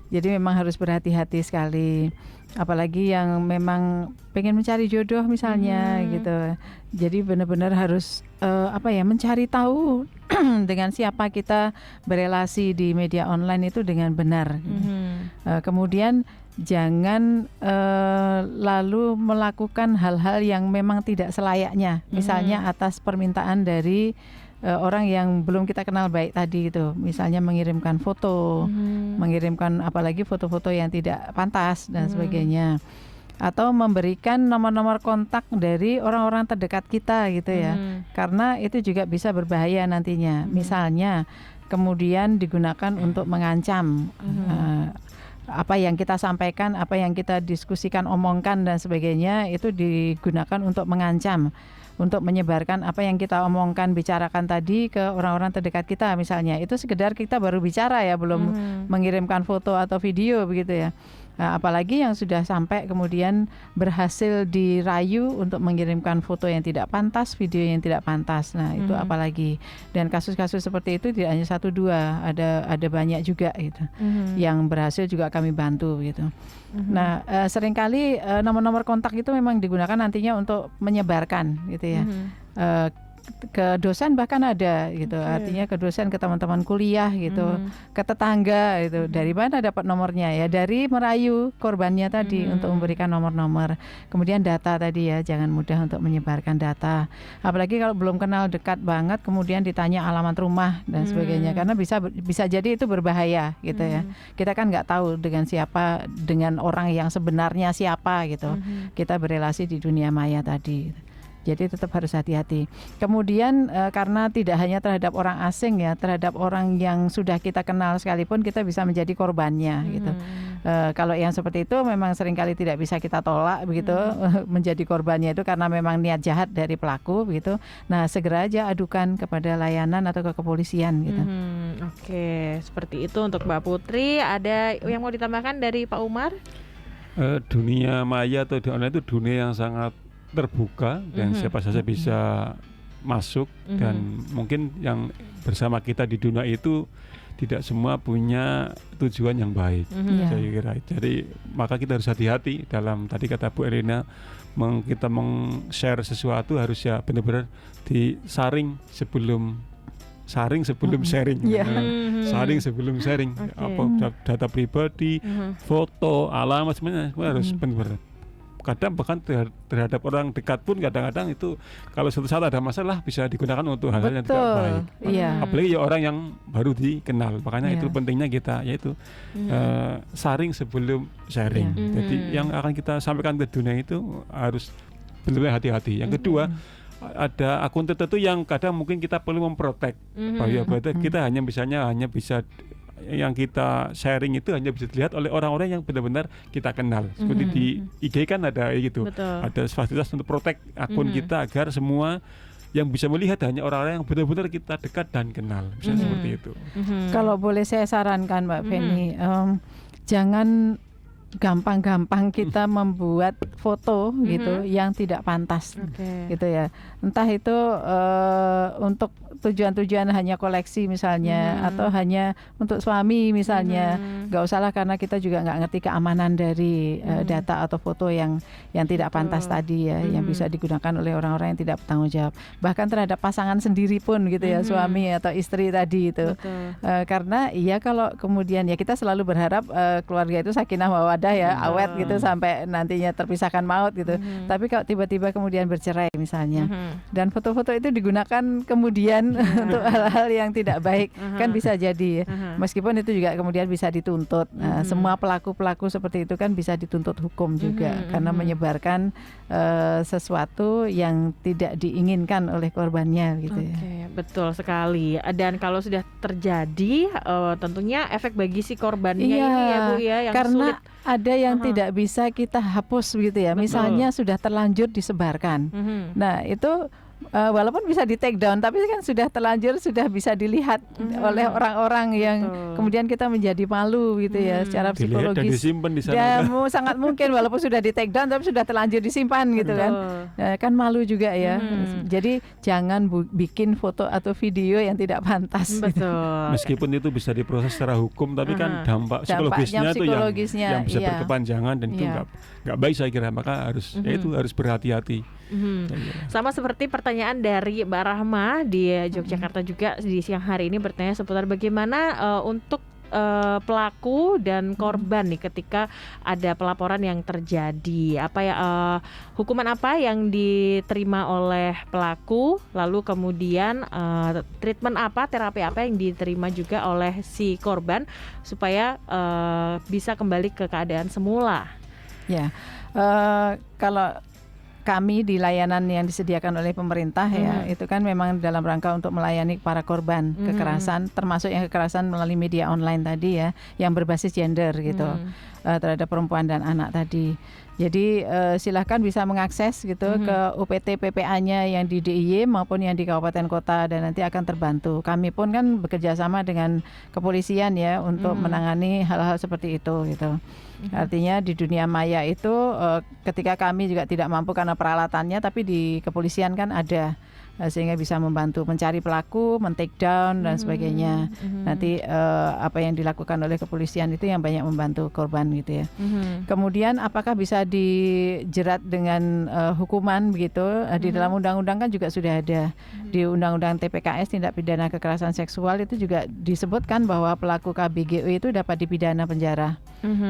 Jadi memang harus berhati-hati sekali. Apalagi yang memang pengen mencari jodoh misalnya gitu. Jadi benar-benar harus mencari tahu dengan siapa kita berelasi di media online itu dengan benar. Kemudian jangan lalu melakukan hal-hal yang memang tidak selayaknya. Misalnya atas permintaan dari orang yang belum kita kenal baik tadi itu, misalnya mengirimkan foto, mengirimkan apalagi foto-foto yang tidak pantas dan sebagainya, atau memberikan nomor-nomor kontak dari orang-orang terdekat kita gitu ya, karena itu juga bisa berbahaya nantinya. Misalnya kemudian digunakan untuk mengancam. Apa yang kita sampaikan, apa yang kita diskusikan, omongkan dan sebagainya itu digunakan untuk mengancam, untuk menyebarkan apa yang kita omongkan, bicarakan tadi ke orang-orang terdekat kita misalnya. Itu sekedar kita baru bicara ya, belum mengirimkan foto atau video begitu ya. Nah, apalagi yang sudah sampai kemudian berhasil dirayu untuk mengirimkan foto yang tidak pantas, video yang tidak pantas. Nah, itu apalagi. Dan kasus-kasus seperti itu tidak hanya 1-2, ada banyak juga gitu. Yang berhasil juga kami bantu gitu. Nah, seringkali nomor-nomor kontak itu memang digunakan nantinya untuk menyebarkan gitu ya. Ke dosen bahkan ada gitu, artinya ke dosen, ke teman-teman kuliah gitu, ke tetangga gitu. Dari mana dapat nomornya ya? Dari merayu korbannya tadi untuk memberikan nomor-nomor. Kemudian data tadi ya, jangan mudah untuk menyebarkan data. Apalagi kalau belum kenal dekat banget, kemudian ditanya alamat rumah dan sebagainya, karena bisa jadi itu berbahaya gitu ya. Kita kan nggak tahu dengan siapa, dengan orang yang sebenarnya siapa gitu. Kita berelasi di dunia maya tadi. Jadi tetap harus hati-hati. Kemudian karena tidak hanya terhadap orang asing ya, terhadap orang yang sudah kita kenal sekalipun kita bisa menjadi korbannya gitu. Kalau yang seperti itu memang seringkali tidak bisa kita tolak begitu, menjadi korbannya itu karena memang niat jahat dari pelaku begitu. Nah, segera aja adukan kepada layanan atau ke kepolisian gitu. Oke, seperti itu untuk Mbak Putri. Ada yang mau ditambahkan dari Pak Umar? Dunia maya atau di online itu dunia yang sangat terbuka dan siapa saja bisa masuk, dan mungkin yang bersama kita di dunia itu tidak semua punya tujuan yang baik. Saya kira. Jadi maka kita harus hati-hati dalam tadi kata Bu Elina, kita share sesuatu harus ya benar-benar disaring sebelum sharing. Saring sebelum sharing. Apa data pribadi, foto, alamat semuanya harus benar-benar. Kadang bahkan terhadap orang dekat pun kadang-kadang itu kalau suatu saat ada masalah bisa digunakan untuk hal-hal yang tidak baik. Apalagi ya orang yang baru dikenal. Makanya itu pentingnya kita yaitu saring sebelum sharing. Jadi yang akan kita sampaikan ke dunia itu harus benar-benar hati-hati. Yang kedua, ada akun tertentu yang kadang mungkin kita perlu memprotek. Bahwa kita hanya bisa yang kita sharing itu hanya bisa dilihat oleh orang-orang yang benar-benar kita kenal. Seperti di IG kan ada gitu. Ada fasilitas untuk protek akun kita agar semua yang bisa melihat hanya orang-orang yang benar-benar kita dekat dan kenal. Misalnya seperti itu. Kalau boleh saya sarankan Mbak Feni, jangan gampang-gampang kita membuat foto gitu yang tidak pantas gitu ya. Entah itu untuk tujuan-tujuan hanya koleksi misalnya, atau hanya untuk suami misalnya. Nggak usahlah, karena kita juga nggak ngerti keamanan dari data atau foto yang tidak pantas tadi ya, yang bisa digunakan oleh orang-orang yang tidak bertanggung jawab. Bahkan terhadap pasangan sendiri pun gitu ya, suami atau istri tadi itu. Karena ya kalau kemudian ya kita selalu berharap keluarga itu sakinah mawaddah ya, awet gitu sampai nantinya terpisahkan maut gitu. Tapi kalau tiba-tiba kemudian bercerai misalnya, dan foto-foto itu digunakan kemudian untuk hal-hal yang tidak baik, kan bisa jadi meskipun itu juga kemudian bisa dituntut. Semua pelaku-pelaku seperti itu kan bisa dituntut hukum juga karena menyebarkan sesuatu yang tidak diinginkan oleh korbannya gitu ya. Betul sekali. Dan kalau sudah terjadi tentunya efek bagi si korbannya ini ya Bu ya, yang karena sulit. Ada yang tidak bisa kita hapus gitu ya. Misalnya sudah terlanjur disebarkan. Nah, itu Walaupun bisa di take down, tapi kan sudah terlanjur, sudah bisa dilihat oleh orang-orang yang kemudian kita menjadi malu gitu ya secara Dilihat dan psikologis. disimpan di sana. Ya, sangat mungkin walaupun sudah di take down tapi sudah terlanjur disimpan gitu kan. Kan malu juga ya. Jadi jangan bikin foto atau video yang tidak pantas. Betul. Meskipun itu bisa diproses secara hukum, tapi kan dampak Dampaknya psikologisnya itu yang bisa iya. berkepanjangan dan itu Iya. nggak baik saya kira. Maka itu harus berhati-hati. Sama seperti pertanyaan dari Mbak Rahma di Yogyakarta juga di siang hari ini bertanya seputar bagaimana untuk pelaku dan korban nih ketika ada pelaporan yang terjadi. Hukuman apa yang diterima oleh pelaku, lalu kemudian treatment apa, terapi apa yang diterima juga oleh si korban supaya bisa kembali ke keadaan semula. Ya, kalau kami di layanan yang disediakan oleh pemerintah ya, itu kan memang dalam rangka untuk melayani para korban kekerasan, termasuk yang kekerasan melalui media online tadi ya, yang berbasis gender gitu, terhadap perempuan dan anak tadi. Jadi silahkan bisa mengakses gitu ke UPT PPA-nya yang di DIY maupun yang di kabupaten kota dan nanti akan terbantu. Kami pun kan bekerja sama dengan kepolisian ya untuk menangani hal-hal seperti itu gitu. Artinya di dunia maya itu ketika kami juga tidak mampu karena peralatannya, tapi di kepolisian kan ada, sehingga bisa membantu mencari pelaku, men-take down dan sebagainya. Nanti apa yang dilakukan oleh kepolisian itu yang banyak membantu korban gitu ya. Kemudian apakah bisa dijerat dengan hukuman begitu? Di dalam undang-undang kan juga sudah ada. Di Undang-Undang TPKS, tindak pidana kekerasan seksual, itu juga disebutkan bahwa pelaku KBGO itu dapat dipidana penjara.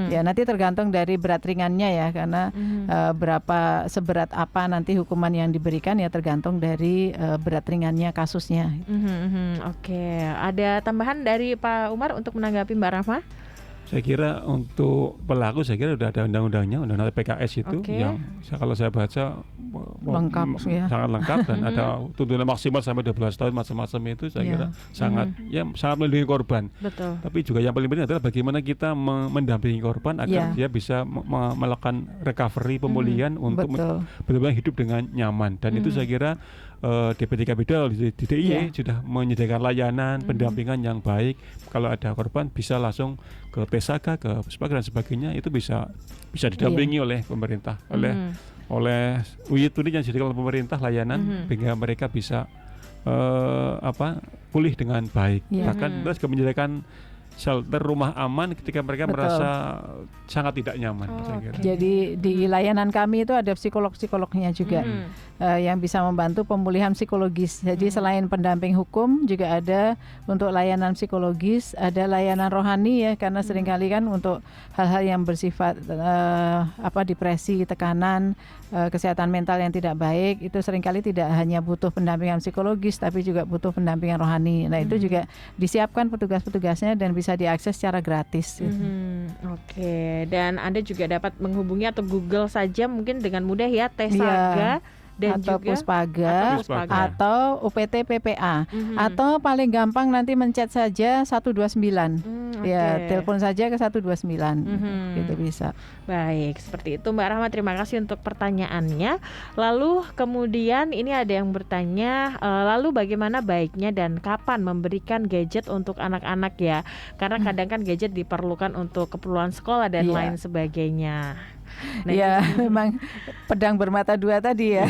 Ya, nanti tergantung dari berat ringannya ya, karena seberat apa nanti hukuman yang diberikan ya tergantung dari berat ringannya kasusnya. Oke, ada tambahan dari Pak Umar untuk menanggapi Mbak Rahma? Saya kira untuk pelaku, saya kira sudah ada undang-undangnya, undang-undang PKS itu yang kalau saya baca lengkap ya. Sangat lengkap dan ada tuntutan maksimal sampai 12 tahun macam-macam itu saya kira sangat melindungi korban. Betul. Tapi juga yang paling penting adalah bagaimana kita mendampingi korban agar dia bisa melakukan recovery, pemulihan untuk benar-benar hidup dengan nyaman. Dan itu saya kira DP3 Bidal di DIY sudah menyediakan layanan pendampingan yang baik. Kalau ada korban bisa langsung ke TSAGA, ke Puspaka dan sebagainya, itu bisa didampingi oleh pemerintah, oleh UIT yang disediakan oleh pemerintah layanan sehingga mereka bisa pulih dengan baik. Bahkan kita juga menyediakan shelter rumah aman ketika mereka merasa sangat tidak nyaman. Saya kira. Jadi di layanan kami itu ada psikolog-psikolognya juga yang bisa membantu pemulihan psikologis. Jadi selain pendamping hukum juga ada untuk layanan psikologis, ada layanan rohani ya, karena seringkali kan untuk hal-hal yang bersifat depresi, tekanan, kesehatan mental yang tidak baik itu seringkali tidak hanya butuh pendampingan psikologis tapi juga butuh pendampingan rohani. Nah itu juga disiapkan petugas-petugasnya dan bisa diakses secara gratis. Oke, dan Anda juga dapat menghubungi atau Google saja mungkin dengan mudah ya TSAGA dan atau juga Puspaga atau UPT PPA atau paling gampang nanti menchat saja 129 ya, telepon saja ke 129 gitu bisa. Baik, seperti itu Mbak Rahma, terima kasih untuk pertanyaannya. Lalu kemudian ini ada yang bertanya, lalu bagaimana baiknya dan kapan memberikan gadget untuk anak-anak ya, karena kadang kan gadget diperlukan untuk keperluan sekolah dan lain sebagainya. Nah, ya memang pedang bermata dua tadi ya.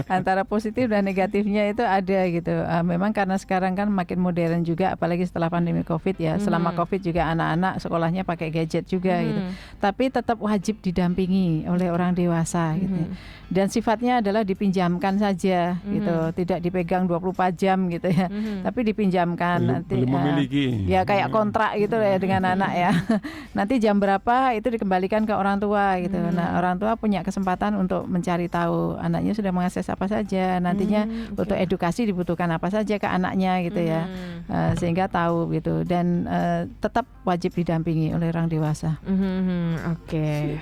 Antara positif dan negatifnya itu ada gitu. Memang karena sekarang kan makin modern juga, apalagi setelah pandemi Covid ya. Selama Covid juga anak-anak sekolahnya pakai gadget juga gitu. Tapi tetap wajib didampingi oleh orang dewasa gitu. Dan sifatnya adalah dipinjamkan saja gitu, tidak dipegang 24 jam gitu ya. Tapi dipinjamkan nanti memiliki. Ya kayak kontrak gitu ya dengan anak ya. Nanti jam berapa itu dikembalikan ke orang tua gitu. Nah, orang tua punya kesempatan untuk mencari tahu anaknya sudah mengakses apa saja, nantinya untuk edukasi dibutuhkan apa saja ke anaknya gitu ya. Sehingga tahu gitu, dan tetap wajib didampingi oleh orang dewasa. Oke.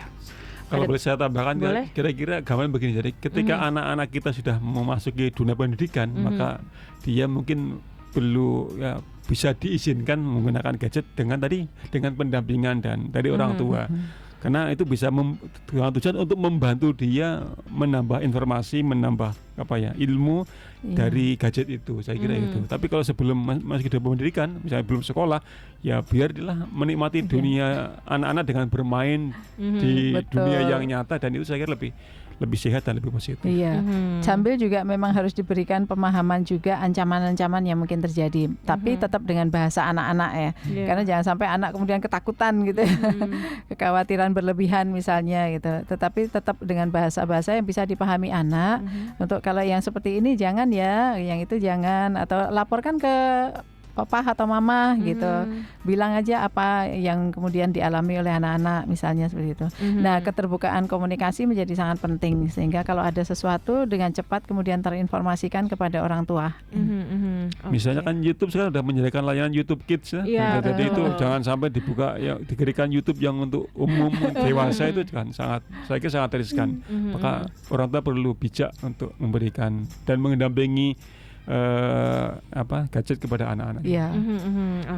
Kalau boleh saya tambahkan, kira-kira gambaran begini. Jadi ketika anak-anak kita sudah memasuki dunia pendidikan, maka dia mungkin perlu bisa diizinkan menggunakan gadget dengan pendampingan dan dari orang tua. karena itu bisa dengan tujuan untuk membantu dia menambah informasi, menambah ilmu dari gadget itu, saya kira itu. Tapi kalau sebelum masih ke pendidikan, misalnya belum sekolah, ya biarlah menikmati dunia anak-anak dengan bermain di dunia yang nyata, dan itu saya kira lebih sehat dan lebih positif. Iya. Sambil juga memang harus diberikan pemahaman juga ancaman-ancaman yang mungkin terjadi, tapi tetap dengan bahasa anak-anak ya. Karena jangan sampai anak kemudian ketakutan gitu, kekhawatiran berlebihan misalnya gitu. Tetapi tetap dengan bahasa-bahasa yang bisa dipahami anak. Untuk kalau yang seperti ini jangan ya, yang itu jangan, atau laporkan ke papa atau mama gitu, bilang aja apa yang kemudian dialami oleh anak-anak misalnya seperti itu. Nah, keterbukaan komunikasi menjadi sangat penting sehingga kalau ada sesuatu dengan cepat kemudian terinformasikan kepada orang tua. Misalnya kan YouTube sekarang sudah menyediakan layanan YouTube Kids ya. Jadi itu jangan sampai dibuka ya, diberikan YouTube yang untuk umum dewasa itu kan saya kira sangat riskan. Maka orang tua perlu bijak untuk memberikan dan mendampingi gadget kepada anak-anak. Iya.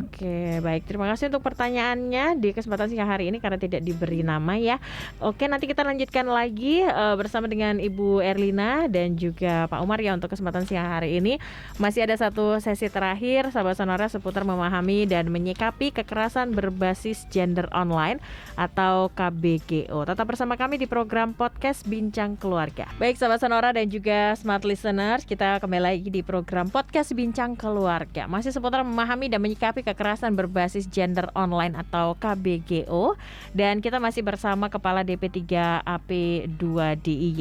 Oke, baik. Terima kasih untuk pertanyaannya di kesempatan siang hari ini karena tidak diberi nama ya. Oke, nanti kita lanjutkan lagi bersama dengan Ibu Erlina dan juga Pak Umar ya untuk kesempatan siang hari ini. Masih ada satu sesi terakhir sahabat Sonora seputar memahami dan menyikapi kekerasan berbasis gender online atau KBGO. Tetap bersama kami di program podcast Bincang Keluarga. Baik sahabat Sonora dan juga Smart Listeners, kita kembali lagi di program podcast Bincang Keluarga. Masih seputar memahami dan menyikapi kekerasan berbasis gender online atau KBGO. Dan kita masih bersama Kepala DP3AP2DIY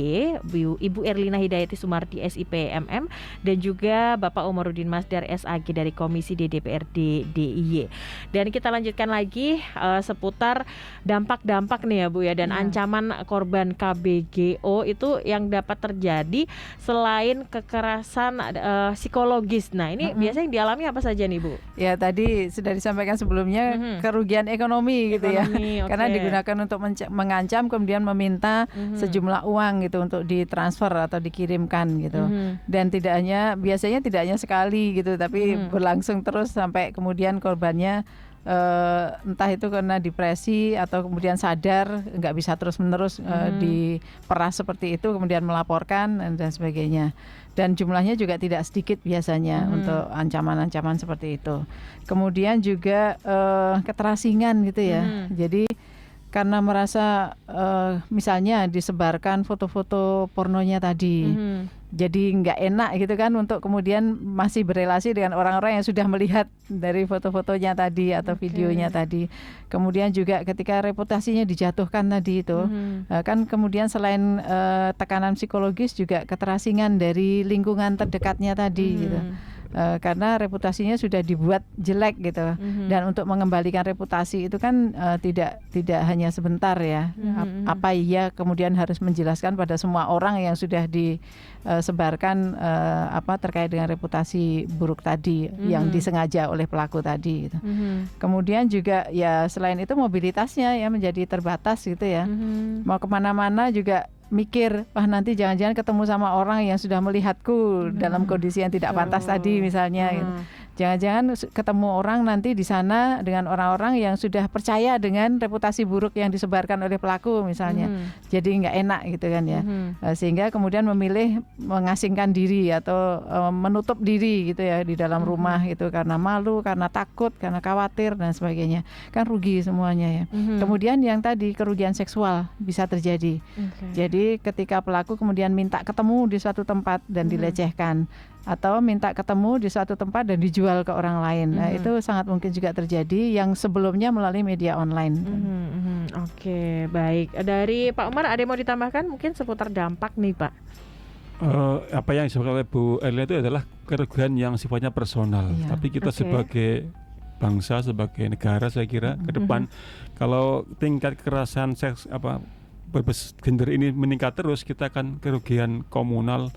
Ibu Erlina Hidayati Sumardi SIPMM dan juga Bapak Omarudin Masdar SAG dari Komisi DPRD DIY. Dan kita lanjutkan lagi seputar dampak-dampak nih ya Bu ya, dan ancaman korban KBGO itu yang dapat terjadi selain kekerasan psikologis. Nah, ini biasanya yang dialami apa saja nih Bu? Ya, tadi sudah disampaikan sebelumnya kerugian ekonomi gitu ya. Karena digunakan untuk mengancam kemudian meminta sejumlah uang gitu untuk ditransfer atau dikirimkan gitu. Dan biasanya tidak hanya sekali gitu, tapi berlangsung terus sampai kemudian korbannya entah itu karena depresi atau kemudian sadar nggak bisa terus-menerus diperas seperti itu, kemudian melaporkan dan sebagainya. Dan jumlahnya juga tidak sedikit biasanya untuk ancaman-ancaman seperti itu. Kemudian juga keterasingan gitu ya. Jadi karena merasa misalnya disebarkan foto-foto pornonya tadi, jadi nggak enak gitu kan untuk kemudian masih berelasi dengan orang-orang yang sudah melihat dari foto-fotonya tadi atau videonya tadi. Kemudian juga ketika reputasinya dijatuhkan tadi itu, kan kemudian selain tekanan psikologis juga keterasingan dari lingkungan terdekatnya tadi gitu. Karena reputasinya sudah dibuat jelek gitu. Dan untuk mengembalikan reputasi itu kan tidak hanya sebentar ya. Apa iya kemudian harus menjelaskan pada semua orang yang sudah disebarkan terkait dengan reputasi buruk tadi yang disengaja oleh pelaku tadi gitu. Kemudian juga ya selain itu mobilitasnya ya menjadi terbatas gitu ya. Mau kemana-mana juga mikir, wah nanti jangan-jangan ketemu sama orang yang sudah melihatku dalam kondisi yang tidak pantas tadi misalnya gitu. Jangan-jangan ketemu orang nanti di sana dengan orang-orang yang sudah percaya dengan reputasi buruk yang disebarkan oleh pelaku misalnya. Jadi nggak enak gitu kan ya. Sehingga kemudian memilih mengasingkan diri atau menutup diri gitu ya di dalam rumah gitu karena malu, karena takut, karena khawatir dan sebagainya. Kan rugi semuanya ya. Kemudian yang tadi kerugian seksual bisa terjadi. Jadi ketika pelaku kemudian minta ketemu di suatu tempat dan dilecehkan, atau minta ketemu di suatu tempat dan dijual ke orang lain. Nah, itu sangat mungkin juga terjadi yang sebelumnya melalui media online. Oke, baik. Dari Pak Umar ada yang mau ditambahkan mungkin seputar dampak nih Pak? Apa yang disampaikan oleh Bu Erlina itu adalah kerugian yang sifatnya personal. Tapi kita sebagai bangsa, sebagai negara saya kira ke depan kalau tingkat kekerasan seks berbasis gender ini meningkat terus, kita akan kerugian komunal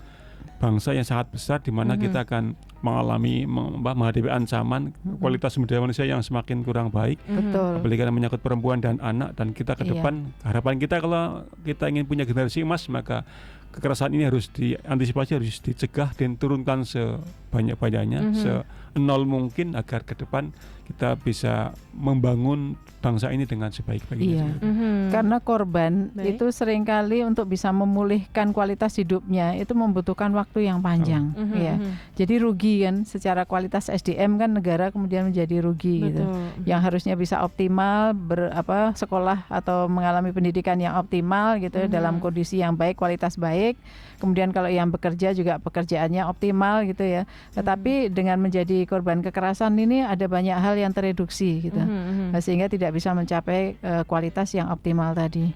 bangsa yang sangat besar, di mana kita akan menghadapi ancaman kualitas sumber daya manusia yang semakin kurang baik. Apalagi karena menyangkut perempuan dan anak, dan kita ke depan harapan kita kalau kita ingin punya generasi emas, maka kekerasan ini harus diantisipasi, harus dicegah dan turunkan sebanyak-banyaknya, senol mungkin agar ke depan kita bisa membangun bangsa ini dengan sebaik-baiknya. Karena korban itu seringkali untuk bisa memulihkan kualitas hidupnya itu membutuhkan waktu yang panjang. Jadi rugi kan secara kualitas SDM kan negara kemudian menjadi rugi gitu. Yang harusnya bisa optimal sekolah atau mengalami pendidikan yang optimal gitu dalam kondisi yang baik, kualitas baik. Kemudian kalau yang bekerja juga pekerjaannya optimal gitu ya. Tetapi dengan menjadi korban kekerasan ini ada banyak hal yang tereduksi gitu. Sehingga tidak bisa mencapai kualitas yang optimal tadi.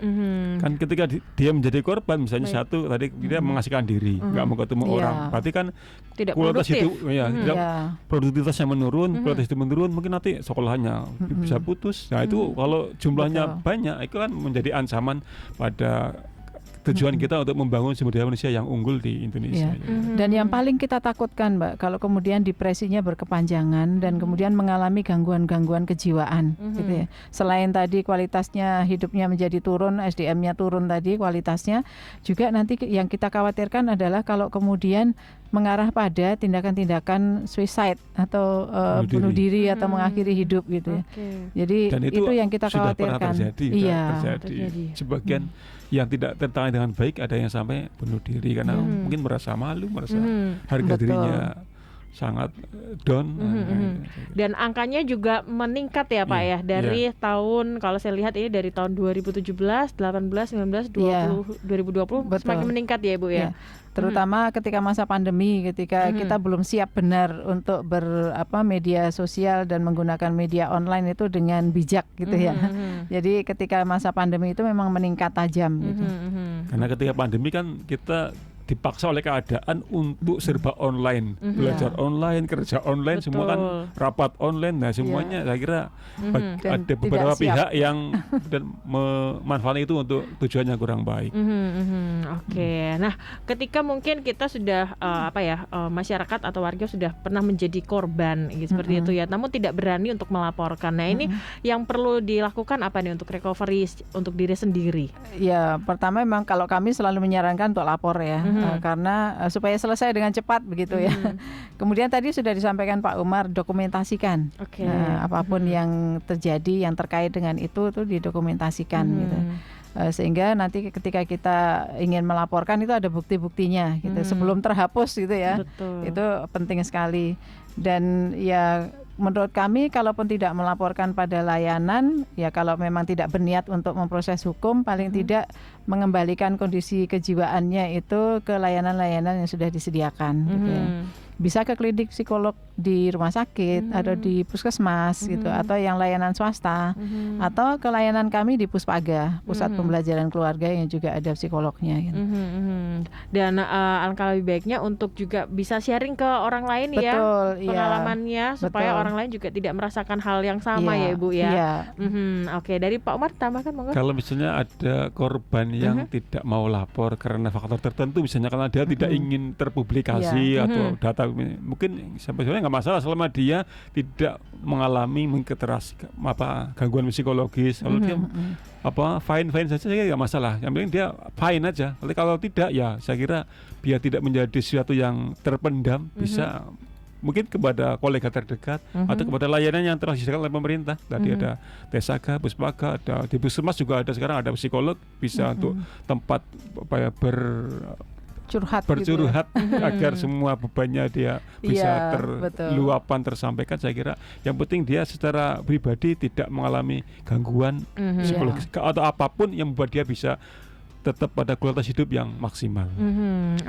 Kan ketika dia menjadi korban misalnya satu tadi dia mengasihkan diri, nggak mau ketemu orang. Berarti kan tidak kualitas produktif. Tidak produktivitasnya menurun, kualitas itu menurun, mungkin nanti sekolahnya bisa putus. Nah, itu kalau jumlahnya banyak itu kan menjadi ancaman pada tujuan kita untuk membangun sumber daya manusia yang unggul di Indonesia. Dan yang paling kita takutkan, Mbak, kalau kemudian depresinya berkepanjangan dan kemudian mengalami gangguan-gangguan kejiwaan, gitu ya. Selain tadi kualitasnya hidupnya menjadi turun, SDM-nya turun tadi kualitasnya, juga nanti yang kita khawatirkan adalah kalau kemudian mengarah pada tindakan-tindakan suicide atau bunuh diri atau mengakhiri hidup gitu ya. Jadi dan itu yang kita sudah khawatirkan. Pernah terjadi. Sebagian yang tidak tertangani dengan baik ada yang sampai bunuh diri karena mungkin merasa malu, merasa harga dirinya sangat down. Dan angkanya juga meningkat ya Pak ya dari tahun, kalau saya lihat ini dari tahun 2017, 18, 19, 20, 2020 semakin meningkat ya Ibu ya. Terutama ketika masa pandemi, ketika kita belum siap benar untuk media sosial dan menggunakan media online itu dengan bijak gitu ya. Jadi ketika masa pandemi itu memang meningkat tajam gitu. Karena ketika pandemi kan kita dipaksa oleh keadaan untuk serba online, belajar online, kerja online, semua kan rapat online. Nah semuanya saya kira ada beberapa pihak yang dan memanfaatkan itu untuk tujuannya kurang baik. Oke, nah ketika mungkin kita sudah masyarakat atau warga sudah pernah menjadi korban seperti itu ya, namun tidak berani untuk melaporkan. Nah ini yang perlu dilakukan apa nih untuk recovery untuk diri sendiri? Ya pertama memang kalau kami selalu menyarankan untuk lapor ya. Karena supaya selesai dengan cepat begitu ya. Kemudian tadi sudah disampaikan Pak Umar, dokumentasikan. Apapun yang terjadi yang terkait dengan itu didokumentasikan gitu. Sehingga nanti ketika kita ingin melaporkan itu ada bukti-buktinya gitu. Sebelum terhapus gitu ya. Itu penting sekali. Dan ya menurut kami kalaupun tidak melaporkan pada layanan, ya kalau memang tidak berniat untuk memproses hukum, paling tidak mengembalikan kondisi kejiwaannya itu ke layanan-layanan yang sudah disediakan gitu ya. Bisa ke klinik psikolog di rumah sakit atau di puskesmas gitu, atau yang layanan swasta, atau ke layanan kami di Puspaga, Pusat Pembelajaran Keluarga yang juga ada psikolognya gitu. Dan alangkah lebih baiknya untuk juga bisa sharing ke orang lain ya pengalamannya, supaya orang lain juga tidak merasakan hal yang sama ya Ibu ya. Oke, dari Pak Umar tambahkan monggo. Kalau misalnya ada korban yang tidak mau lapor karena faktor tertentu, misalnya karena dia tidak ingin terpublikasi atau data, mungkin sampai sebenarnya nggak masalah selama dia tidak mengalami gangguan psikologis. Kalau dia fine saja saya nggak masalah. Yang penting dia fine aja. Tapi kalau tidak ya saya kira biar tidak menjadi sesuatu yang terpendam, bisa mungkin kepada kolega terdekat atau kepada layanan yang telah disediakan oleh pemerintah. Tadi ada Tesaga, Puspaga, ada di Puskesmas juga ada sekarang ada psikolog, bisa untuk tempat bercurhat gitu ya. Agar semua bebannya dia bisa tersampaikan. Saya kira yang penting dia secara pribadi tidak mengalami gangguan psikologis atau apapun yang membuat dia bisa tetap pada kualitas hidup yang maksimal.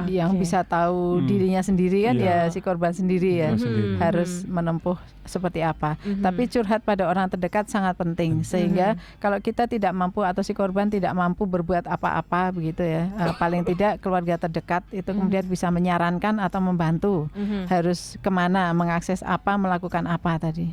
Yang bisa tahu dirinya sendiri kan ya si korban sendiri ya. Harus menempuh seperti apa. Tapi curhat pada orang terdekat sangat penting. Sehingga kalau kita tidak mampu atau si korban tidak mampu berbuat apa-apa begitu ya, paling tidak keluarga terdekat itu kemudian bisa menyarankan atau membantu harus kemana, mengakses apa, melakukan apa tadi.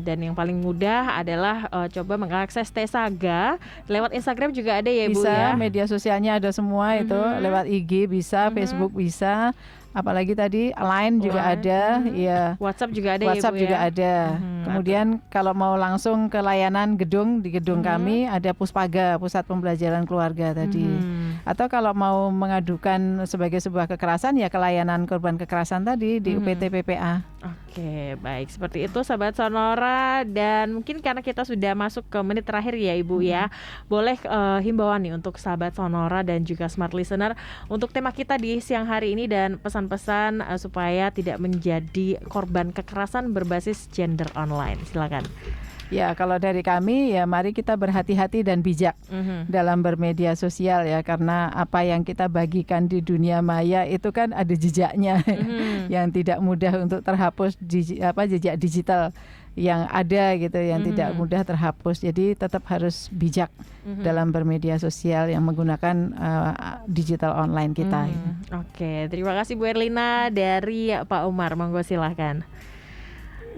Dan yang paling mudah adalah coba mengakses Tesaga lewat Instagram juga ada ya Ibu bisa, ya. Media sosialnya ada semua itu, lewat IG bisa, Facebook bisa, apalagi tadi Line juga ada, ya. WhatsApp juga ada WhatsApp ya Bu juga ya? ada. Kemudian kalau mau langsung ke layanan gedung, di gedung kami ada Puspaga, Pusat Pembelajaran Keluarga tadi. Atau kalau mau mengadukan sebagai sebuah kekerasan ya ke layanan korban kekerasan tadi di UPT PPA. Oke, baik. Seperti itu Sahabat Sonora, dan mungkin karena kita sudah masuk ke menit terakhir ya Ibu ya. Boleh himbauan nih untuk Sahabat Sonora dan juga Smart Listener untuk tema kita di siang hari ini dan pesan-pesan supaya tidak menjadi korban kekerasan berbasis gender online. Silakan. Ya, kalau dari kami ya mari kita berhati-hati dan bijak dalam bermedia sosial ya, karena apa yang kita bagikan di dunia maya itu kan ada jejaknya yang tidak mudah untuk terhapus, jejak digital yang ada gitu yang tidak mudah terhapus. Jadi tetap harus bijak dalam bermedia sosial yang menggunakan digital online kita. Oke, terima kasih Bu Erlina. Dari Pak Umar, monggo silahkan.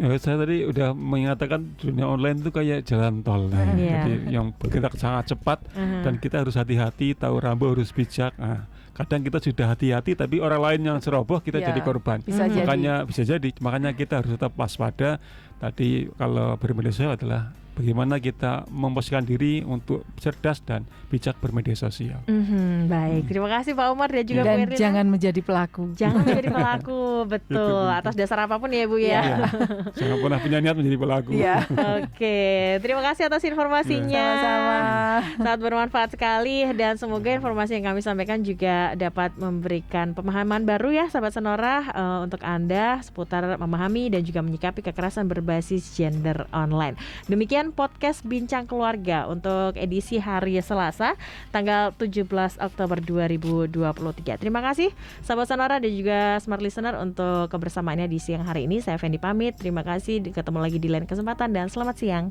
Ya, saya tadi udah mengatakan dunia online itu kayak jalan tol, jadi yang bergerak sangat cepat dan kita harus hati-hati, tahu rambu, harus bijak. Kadang kita sudah hati-hati tapi orang lain yang ceroboh kita jadi korban. Makanya kita harus tetap waspada. Tadi kalau bermedia sosial adalah bagaimana kita memposisikan diri untuk cerdas dan bijak bermedia sosial. Baik, terima kasih Pak Umar dan juga Bu Erlina. Jangan menjadi pelaku. Jangan menjadi pelaku, betul. Atas dasar apapun ya Bu ya. Jangan pernah punya niat menjadi pelaku. Oke, terima kasih atas informasinya. Sama-sama. Sangat bermanfaat sekali dan semoga informasi yang kami sampaikan juga dapat memberikan pemahaman baru ya Sahabat Sonora untuk Anda seputar memahami dan juga menyikapi kekerasan berbasis gender online. Demikian podcast Bincang Keluarga untuk edisi hari Selasa tanggal 17 Oktober 2023. Terima kasih Sahabat Sonora dan juga Smart Listener untuk kebersamaannya di siang hari ini. Saya Fendi pamit. Terima kasih, ketemu lagi di lain kesempatan dan selamat siang.